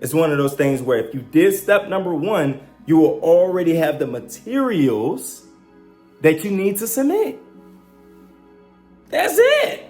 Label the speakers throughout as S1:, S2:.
S1: It's one of those things where if you did step number one, you will already have the materials that you need to submit. That's it.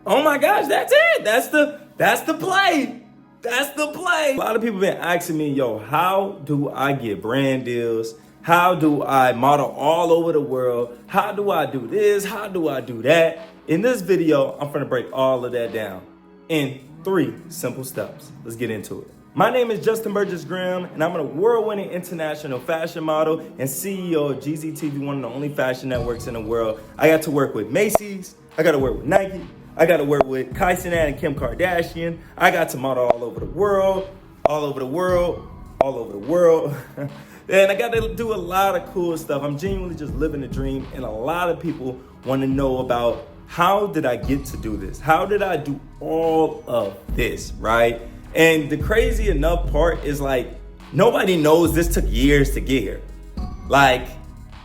S1: Oh my gosh, that's it. That's the play. That's the play. A lot of people been asking me, yo, how do I get brand deals? How do I model all over the world? How do I do this? How do I do that? In this video, I'm gonna break all of that down in 3 simple steps. Let's get into it. My name is Justyn Burgest-Graham, and I'm an award-winning international fashion model and CEO of GZTV, one of the only fashion networks in the world. I got to work with Macy's, I got to work with Nike, I got to work with Kyson and Kim Kardashian. I got to model all over the world. And I got to do a lot of cool stuff. I'm genuinely just living the dream, and a lot of people want to know about how did I get to do this? How did I do all of this, right? And the crazy enough part is like, nobody knows this took years to get here. Like,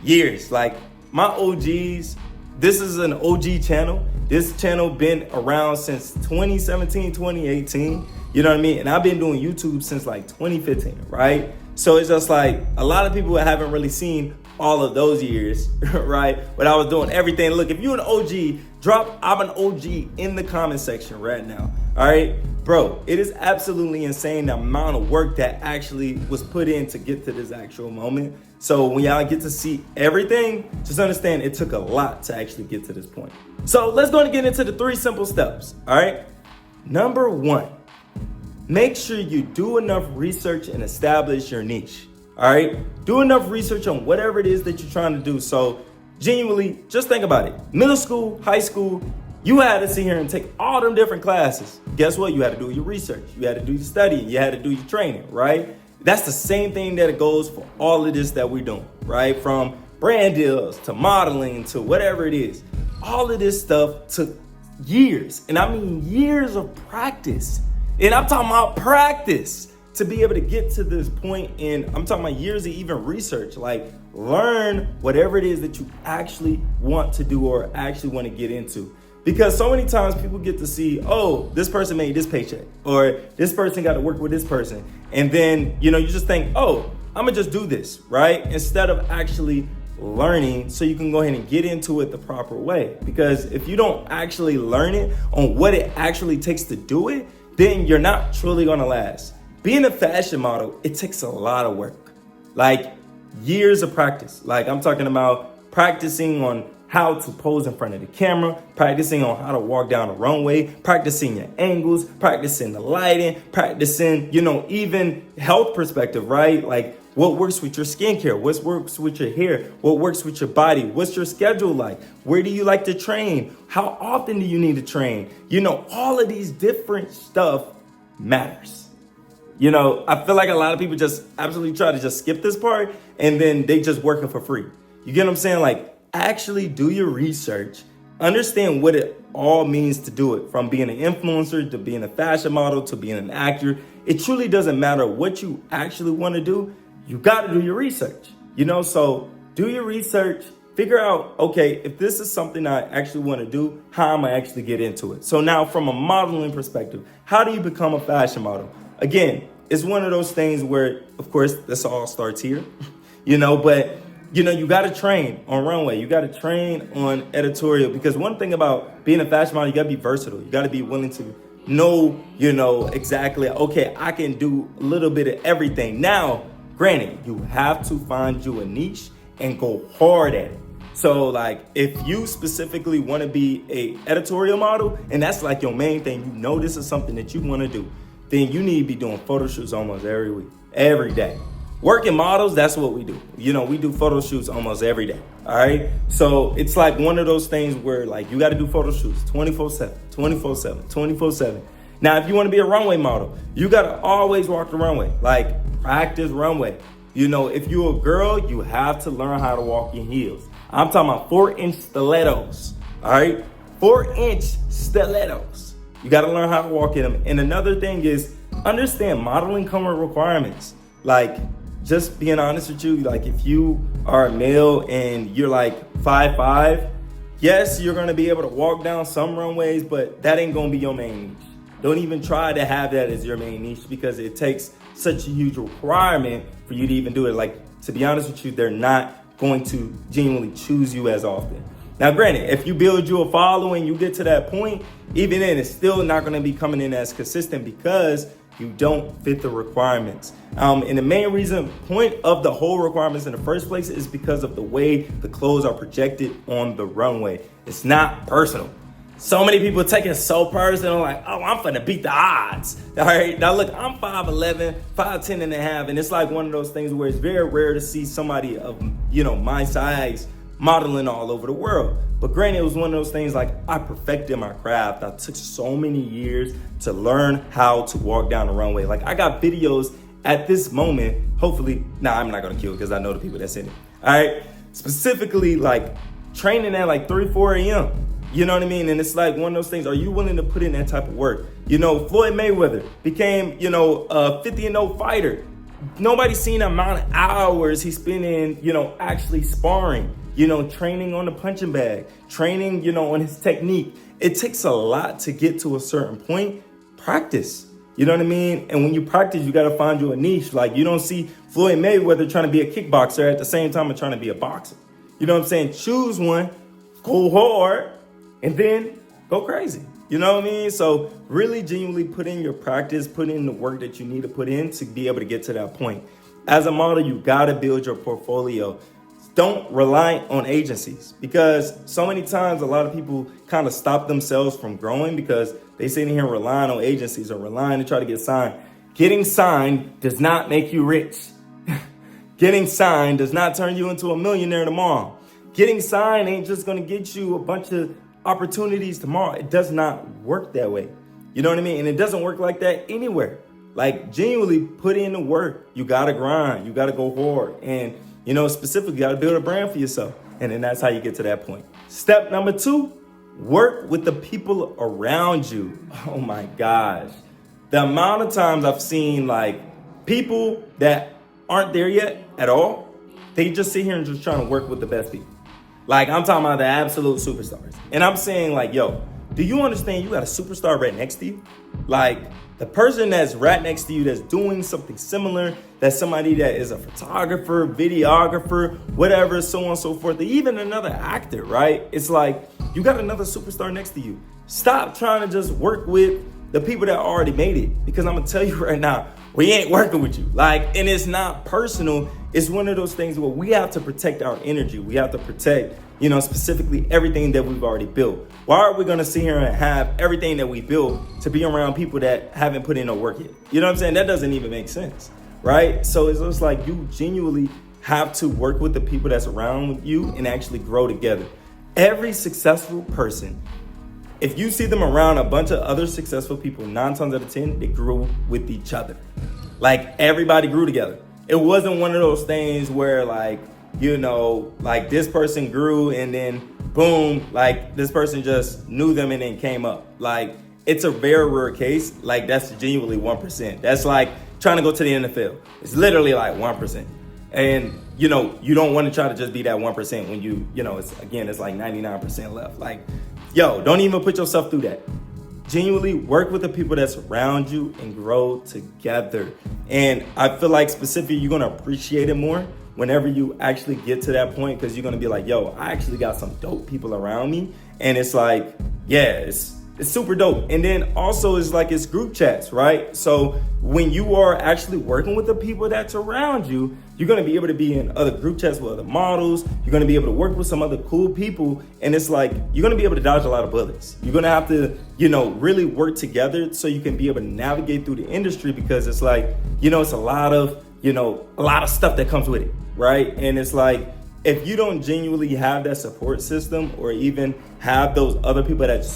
S1: years. Like, my OGs, this is an OG channel. This channel been around since 2017, 2018. You know what I mean? And I've been doing YouTube since like 2015, right? So it's just like a lot of people haven't really seen all of those years, right? But I was doing everything. Look, if you're an OG, drop I'm an OG in the comment section right now. All right, bro, it is absolutely insane the amount of work that actually was put in to get to this actual moment. So when y'all get to see everything, just understand it took a lot to actually get to this point. So let's go and get into the 3 simple steps. All right. Number 1, make sure you do enough research and establish your niche. All right. Do enough research on whatever it is that you're trying to do. So genuinely, just think about it. Middle school, high school, you had to sit here and take all them different classes. Guess what? You had to do your research. You had to do your studying. You had to do your training, right? That's the same thing that it goes for all of this that we're doing, right? From brand deals to modeling to whatever it is. All of this stuff took years, and I mean years of practice. And I'm talking about practice to be able to get to this point. And I'm talking about years of even research, like learn whatever it is that you actually want to do or actually want to get into. Because so many times people get to see, oh, this person made this paycheck, or this person got to work with this person. And then, you just think, oh, I'm gonna just do this, right? Instead of actually learning so you can go ahead and get into it the proper way. Because if you don't actually learn it on what it actually takes to do it, then you're not truly gonna last. Being a fashion model, it takes a lot of work, like years of practice. Like I'm talking about practicing on how to pose in front of the camera, practicing on how to walk down the runway, practicing your angles, practicing the lighting, practicing, even health perspective, right? Like what works with your skincare, what works with your hair, what works with your body, what's your schedule like? Where do you like to train? How often do you need to train? All of these different stuff matters. I feel like a lot of people just absolutely try to just skip this part and then they just working for free. You get what I'm saying? Like, actually do your research, understand what it all means to do it, from being an influencer to being a fashion model to being an actor. It truly doesn't matter what you actually want to do. You got to do your research, so do your research, figure out, okay, if this is something I actually want to do, how am I actually get into it? So now from a modeling perspective, how do you become a fashion model? Again, it's one of those things where, of course, this all starts here, but you got to train on runway. You got to train on editorial, because one thing about being a fashion model, you got to be versatile. You got to be willing to know, exactly, okay, I can do a little bit of everything. Now, granted, you have to find you a niche and go hard at it. So like if you specifically want to be a editorial model and that's like your main thing, this is something that you want to do, then you need to be doing photo shoots almost every week, every day. Working models, that's what we do. We do photo shoots almost every day. All right. So it's like one of those things where like you got to do photo shoots 24/7, 24/7, 24/7. Now, if you want to be a runway model, you got to always walk the runway, like practice runway. If you're a girl, you have to learn how to walk in heels. I'm talking about 4-inch stilettos. All right. 4-inch stilettos. You got to learn how to walk in them. And another thing is understand modeling come with requirements. Like, just being honest with you, like if you are a male and you're like 5'5", yes, you're going to be able to walk down some runways, but that ain't going to be your main niche. Don't even try to have that as your main niche because it takes such a huge requirement for you to even do it. Like, to be honest with you, they're not going to genuinely choose you as often. Now, granted, if you build you a following, you get to that point, even then, it's still not going to be coming in as consistent because you don't fit the requirements. And the main point of the whole requirements in the first place is because of the way the clothes are projected on the runway. It's not personal. So many people take it so personal, like, oh, I'm finna beat the odds. All right, now look, I'm 5'11", 5'10 and a half, and it's like one of those things where it's very rare to see somebody of, my size modeling all over the world. But granted, it was one of those things like I perfected my craft. I took so many years to learn how to walk down the runway. Like, I got videos at this moment, hopefully, I'm not gonna kill it because I know the people that's in it. All right, specifically like training at like 3, 4 a.m. You know what I mean? And it's like one of those things, are you willing to put in that type of work? Floyd Mayweather became, a 50-0 fighter. Nobody's seen the amount of hours he spent in, actually sparring, training on the punching bag, training, on his technique. It takes a lot to get to a certain point. Practice, you know what I mean? And when you practice, you got to find you a niche. Like, you don't see Floyd Mayweather trying to be a kickboxer at the same time of trying to be a boxer. You know what I'm saying? Choose one, go hard, and then go crazy. You know what I mean? So really genuinely put in your practice, put in the work that you need to put in to be able to get to that point. As a model, you got to build your portfolio. Don't rely on agencies because so many times a lot of people kind of stop themselves from growing because they sit in here relying on agencies or relying to try to get signed. Getting signed does not make you rich. Getting signed does not turn you into a millionaire tomorrow. Getting signed ain't just going to get you a bunch of opportunities tomorrow. It does not work that way. You know what I mean? And it doesn't work like that anywhere. Like, genuinely put in the work. You got to grind. You got to go hard. And, specifically, you got to build a brand for yourself. And then that's how you get to that point. Step number 2, work with the people around you. Oh my gosh. The amount of times I've seen like people that aren't there yet at all, they just sit here and just trying to work with the best people. Like, I'm talking about the absolute superstars. And I'm saying like, yo, do you understand you got a superstar right next to you? Like, the person that's right next to you that's doing something similar, that's somebody that is a photographer, videographer, whatever, so on and so forth, even another actor, right? It's like, you got another superstar next to you. Stop trying to just work with the people that already made it. Because I'm gonna tell you right now, we ain't working with you. Like, and it's not personal. It's one of those things where we have to protect our energy. We have to protect, specifically everything that we've already built. Why are we gonna sit here and have everything that we built to be around people that haven't put in no work yet? You know what I'm saying? That doesn't even make sense, right? So it's just like you genuinely have to work with the people that's around you and actually grow together. Every successful person, if you see them around a bunch of other successful people, 9 times out of 10, they grew with each other. Like, everybody grew together. It wasn't one of those things where like this person grew and then boom, like this person just knew them and then came up. Like, it's a very rare case. Like, that's genuinely 1%. That's like trying to go to the NFL. It's literally like 1%. And, you don't want to try to just be that 1% when it's like 99% left. Like, yo, don't even put yourself through that. Genuinely work with the people that's around you and grow together. And I feel like specifically you're going to appreciate it more whenever you actually get to that point, because you're going to be like, yo, I actually got some dope people around me. And it's like, yeah, it's super dope. And then also it's group chats, right? So when you are actually working with the people that's around you, you're going to be able to be in other group chats with other models. You're going to be able to work with some other cool people. And it's like, you're going to be able to dodge a lot of bullets. You're going to have to, really work together so you can be able to navigate through the industry, because it's like, it's a lot of stuff that comes with it, right? And it's like, if you don't genuinely have that support system or even have those other people that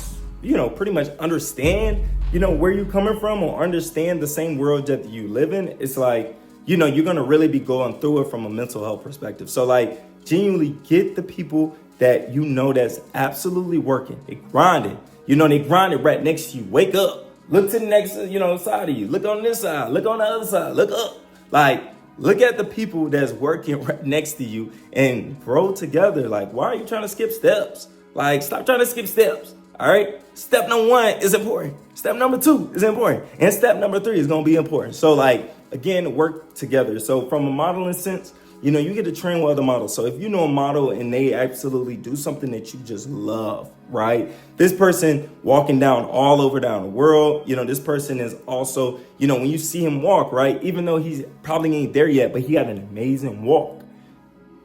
S1: pretty much understand, where you're coming from or understand the same world that you live in, it's like, you're going to really be going through it from a mental health perspective. So like, genuinely get the people that that's absolutely working. They grinding. They grinding right next to you. Wake up. Look to the next, side of you. Look on this side. Look on the other side. Look up. Like, look at the people that's working right next to you and grow together. Like, why are you trying to skip steps? Like, stop trying to skip steps. All right. Step number 1 is important. Step number 2 is important. And step number 3 is going to be important. So like, again, work together. So from a modeling sense, you know, you get to train with other models. So if you know a model and they absolutely do something that you just love, right? This person walking down the world, you know, this person is also, you know, when you see him walk, right? Even though he's probably ain't there yet, but he got an amazing walk.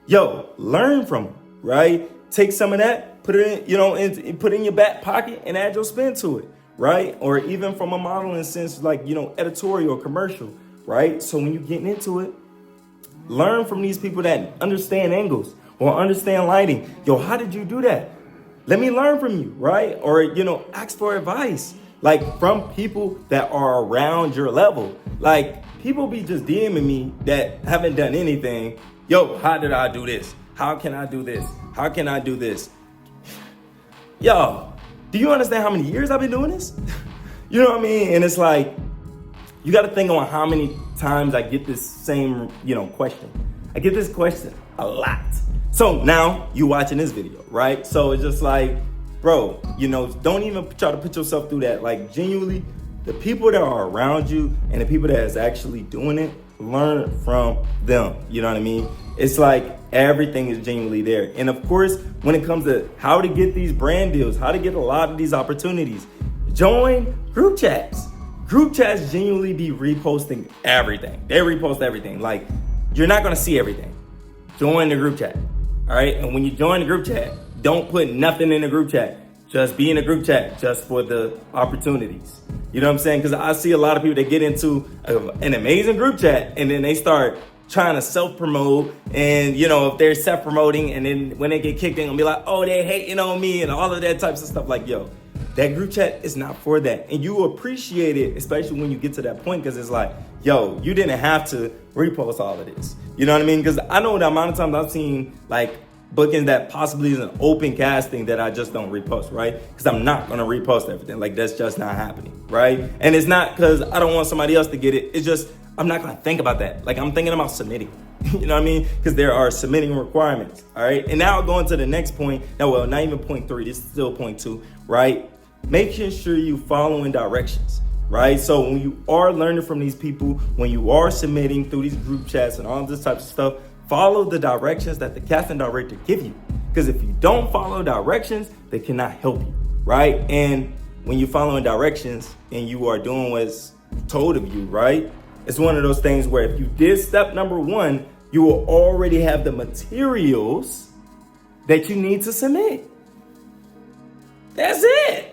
S1: Yo, learn from him, right? Take some of that, put it in, you know, and put it in your back pocket and add your spin to it, right? Or even from a modeling sense, like, you know, editorial, commercial, right? So when you're getting into it, learn from these people that understand angles or understand lighting. Yo, how did you do that? Let me learn from you, right? Or, you know, ask for advice, like from people that are around your level. Like people be just DMing me that haven't done anything. Yo, how did I do this? How can I do this? How can I do this? Yo, do you understand how many years I've been doing this? You know what I mean? And it's like, you got to think on how many times I get this same, you know, question. I get this question a lot. So now you watching this video, right? So it's just like, bro, you know, don't even try to put yourself through that. Like genuinely, the people that are around you and the people that is actually doing it, learn from them. You know what I mean? It's like everything is genuinely there. And of course, when it comes to how to get these brand deals, how to get a lot of these opportunities, join group chats. Group chats genuinely be reposting everything. They repost everything. Like, you're not going to see everything. Join the group chat. All right. And when you join the group chat, don't put nothing in the group chat. Just be in the group chat just for the opportunities. You know what I'm saying? Because I see a lot of people that get into an amazing group chat and then they start trying to self-promote. And, you know, if they're self-promoting and then when they get kicked, they're going to be like, oh, they hating on me and all of that types of stuff. Like, yo, that group chat is not for that. And you appreciate it, especially when you get to that point, because it's like, yo, you didn't have to repost all of this. You know what I mean? Because I know the amount of times I've seen like bookings that possibly is an open casting that I just don't repost, right? Because I'm not going to repost everything. Like that's just not happening, right? And it's not because I don't want somebody else to get it. It's just, I'm not going to think about that. Like I'm thinking about submitting. You know what I mean? Because there are submitting requirements, all right? And now going to the next point. Now, well, not even point 3. This is still point 2, right? Making sure you following directions, right? So when you are learning from these people, when you are submitting through these group chats and all this type of stuff, follow the directions that the casting director give you. Because if you don't follow directions, they cannot help you, right? And when you're following directions and you are doing what's told of you, right? It's one of those things where if you did step number 1, you will already have the materials that you need to submit. That's it.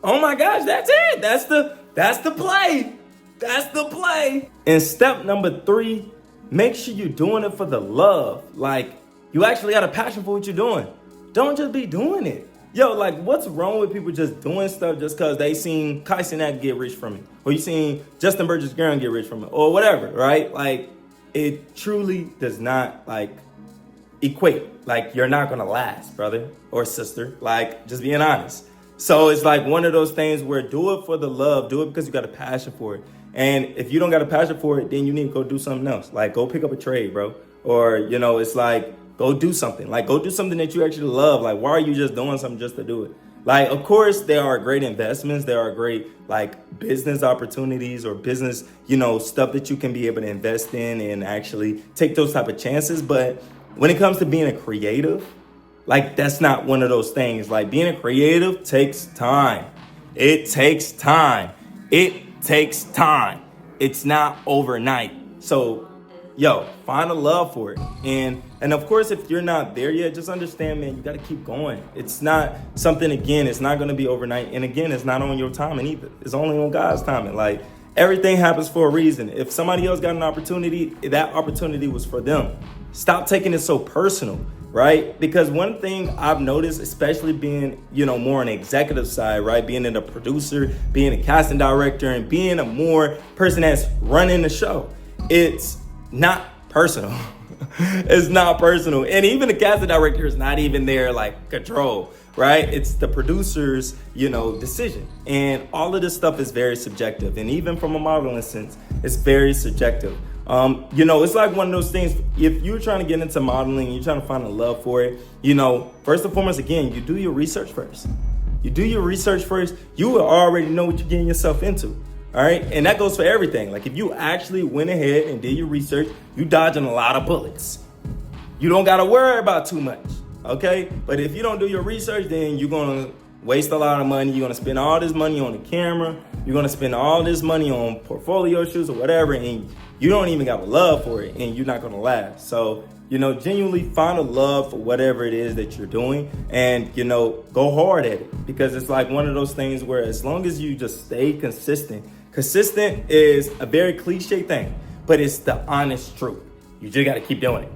S1: Oh my gosh, that's it. That's the play. That's the play. And step number 3, make sure you're doing it for the love. Like you actually got a passion for what you're doing. Don't just be doing it. Yo, like what's wrong with people just doing stuff just because they seen Kai Cenat get rich from it? Or you seen Justyn Burgest-Graham get rich from it? Or whatever, right? Like it truly does not like equate. Like you're not gonna last, brother or sister. Like just being honest. So it's like one of those things where do it for the love, do it because you got a passion for it. And if you don't got a passion for it, then you need to go do something else. Like go pick up a trade, bro. Or, you know, it's like, go do something. Like go do something that you actually love. Like, why are you just doing something just to do it? Like, of course, there are great investments. There are great like business opportunities or business, you know, stuff that you can be able to invest in and actually take those type of chances. But when it comes to being a creative, like that's not one of those things. Like being a creative takes time. It takes time. It takes time. It's not overnight. So, yo, find a love for it. And of course, if you're not there yet, just understand, man, you got to keep going. It's not something, again, it's not going to be overnight. And again, it's not on your timing either. It's only on God's timing. Like everything happens for a reason. If somebody else got an opportunity, that opportunity was for them. Stop taking it so personal. Right? Because one thing I've noticed, especially being, you know, more on the executive side, right? Being a producer, being a casting director, and being a more person that's running the show, it's not personal. It's not personal. And even the casting director is not even there like control, right? It's the producer's, you know, decision. And all of this stuff is very subjective. And even from a modeling sense, it's very subjective. You know, it's like one of those things, if you're trying to get into modeling, you're trying to find a love for it, you know, first and foremost, again, you do your research first. You do your research first, you will already know what you're getting yourself into. All right. And that goes for everything. Like if you actually went ahead and did your research, you dodging a lot of bullets. You don't got to worry about too much. Okay. But if you don't do your research, then you're going to waste a lot of money. You're going to spend all this money on the camera. You're going to spend all this money on portfolio shoots or whatever. And you don't even got a love for it, and you're not going to last. So, genuinely find a love for whatever it is that you're doing, and, go hard at it, because it's like one of those things where as long as you just stay consistent is a very cliche thing, but it's the honest truth. You just got to keep doing it.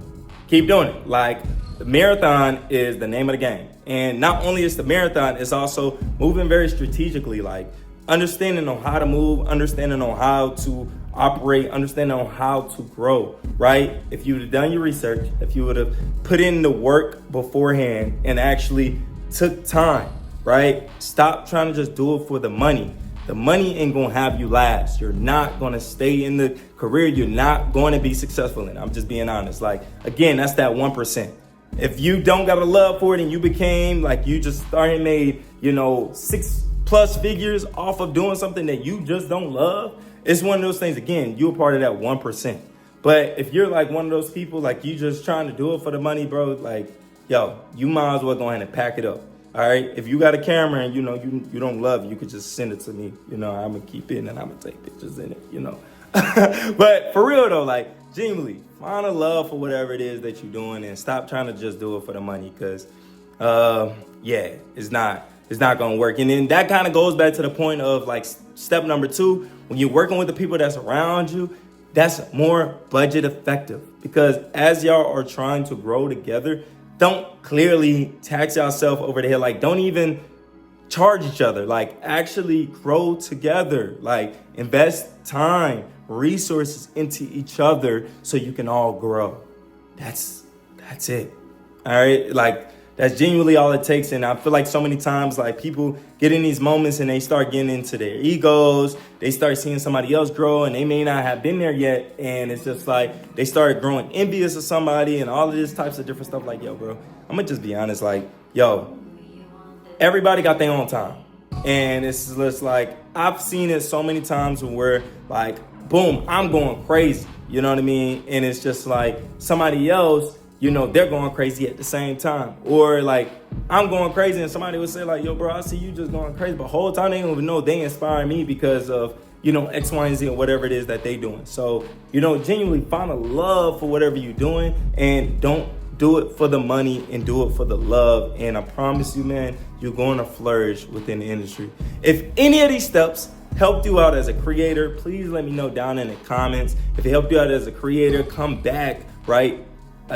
S1: Keep doing it. Like the marathon is the name of the game. And not only is the marathon, it's also moving very strategically, like understanding on how to move, understanding on how to operate, understanding on how to grow, right? If you would have done your research, if you would have put in the work beforehand and actually took time, right? Stop trying to just do it for the money. The money ain't gonna have you last. You're not gonna stay in the career. You're not going to be successful in it. I'm just being honest. Like, again, that's that 1%. If you don't got a love for it and you became like you just started made, 6+ figures off of doing something that you just don't love, it's one of those things, again, you're part of that 1%. But if you're like one of those people, like you just trying to do it for the money, bro, like, you might as well go ahead and pack it up. All right. If you got a camera and, you don't love it, you could just send it to me. I'm going to keep it and I'm going to take pictures in it, But for real, though, like, genuinely, find a love for whatever it is that you're doing and stop trying to just do it for the money, because, it's not going to work. And then that kind of goes back to the point of like step number 2, when you're working with the people that's around you, that's more budget effective, because as y'all are trying to grow together, don't clearly tax yourself over the head. Like, don't even charge each other. Like, actually grow together. Like, invest time, resources into each other so you can all grow. That's it. All right. Like, that's genuinely all it takes. And I feel like so many times, like, people get in these moments and they start getting into their egos. They start seeing somebody else grow and they may not have been there yet. And it's just like they start growing envious of somebody and all of this types of different stuff. Like, bro, I'm going to just be honest. Like, everybody got their own time. And it's just like, I've seen it so many times where, like, boom, I'm going crazy. You know what I mean? And it's just like somebody else, they're going crazy at the same time. Or like I'm going crazy and somebody would say like, bro, I see you just going crazy. But the whole time they don't even know they inspire me because of, X, Y, and Z or whatever it is that they doing. So, genuinely find a love for whatever you're doing and don't do it for the money and do it for the love. And I promise you, man, you're going to flourish within the industry. If any of these steps helped you out as a creator, please let me know down in the comments. If it helped you out as a creator, come back, right?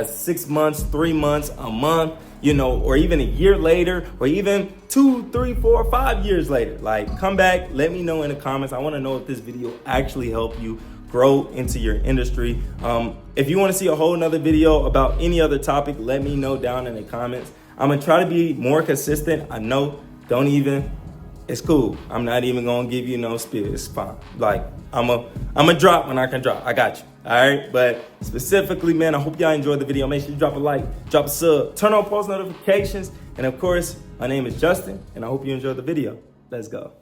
S1: 6 months, 3 months, a month, or even a year later, or even 2, 3, 4, 5 years later. Like, come back, let me know in the comments. I want to know if this video actually helped you grow into your industry. If you want to see a whole nother video about any other topic, let me know down in the comments. I'm going to try to be more consistent. I know, it's cool. I'm not even going to give you no spill. It's fine. Like, I'm a drop when I can drop. I got you. All right. But specifically, man, I hope y'all enjoyed the video. Make sure you drop a like, drop a sub, turn on post notifications. And of course, my name is Justyn, and I hope you enjoyed the video. Let's go.